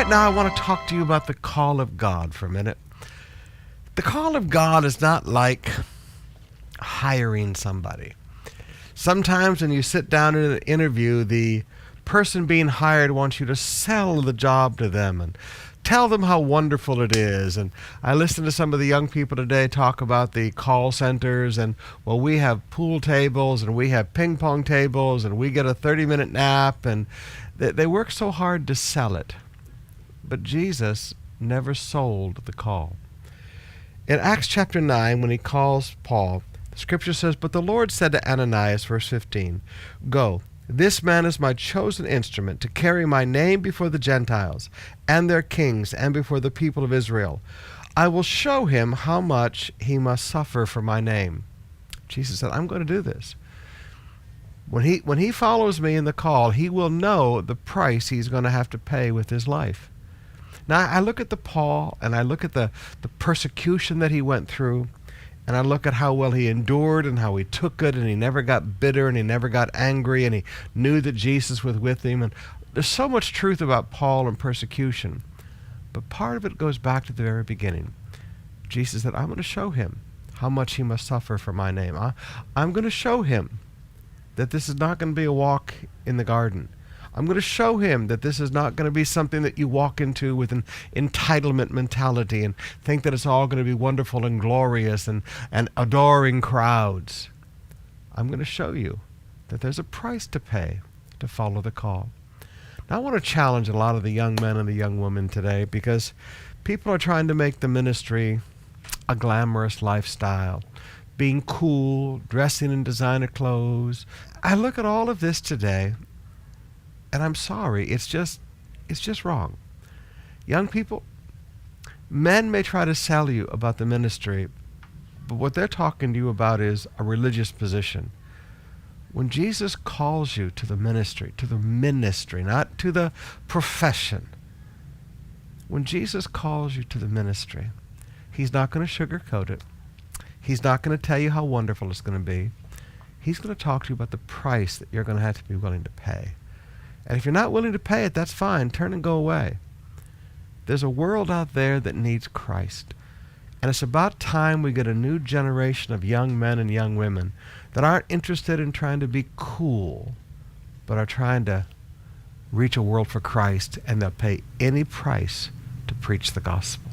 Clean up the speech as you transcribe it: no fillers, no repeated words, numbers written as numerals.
Right now, I want to talk to you about the call of God for a minute. The call of God is not like hiring somebody. Sometimes when you sit down in an interview, the person being hired wants you to sell the job to them and tell them how wonderful it is. And I listen to some of the young people today talk about the call centers and, well, we have pool tables and we have ping pong tables and we get a 30-minute nap, and they work so hard to sell it. But Jesus never sold the call. In Acts chapter 9, when he calls Paul, the scripture says, "But the Lord said to Ananias," verse 15, "Go, this man is my chosen instrument to carry my name before the Gentiles and their kings and before the people of Israel. I will show him how much he must suffer for my name." Jesus said, I'm going to do this. When he follows me in the call, he will know the price he's going to have to pay with his life. Now, I look at the Paul, and I look at the persecution that he went through, and I look at how well he endured and how he took it, and he never got bitter and he never got angry, and he knew that Jesus was with him. And there's so much truth about Paul and persecution. But part of it goes back to the very beginning. Jesus said, I'm going to show him how much he must suffer for my name. I'm going to show him that this is not going to be a walk in the garden. I'm going to show him that this is not going to be something that you walk into with an entitlement mentality and think that it's all going to be wonderful and glorious and adoring crowds. I'm going to show you that there's a price to pay to follow the call. Now, I want to challenge a lot of the young men and the young women today, because people are trying to make the ministry a glamorous lifestyle, being cool, dressing in designer clothes. I look at all of this today, and I'm sorry, it's just wrong. Young people, men may try to sell you about the ministry, but what they're talking to you about is a religious position. When Jesus calls you to the ministry, not to the profession. When Jesus calls you to the ministry, he's not going to sugarcoat it. He's not going to tell you how wonderful it's going to be. He's going to talk to you about the price that you're going to have to be willing to pay. And if you're not willing to pay it, that's fine. Turn and go away. There's a world out there that needs Christ. And it's about time we get a new generation of young men and young women that aren't interested in trying to be cool, but are trying to reach a world for Christ, and they'll pay any price to preach the gospel.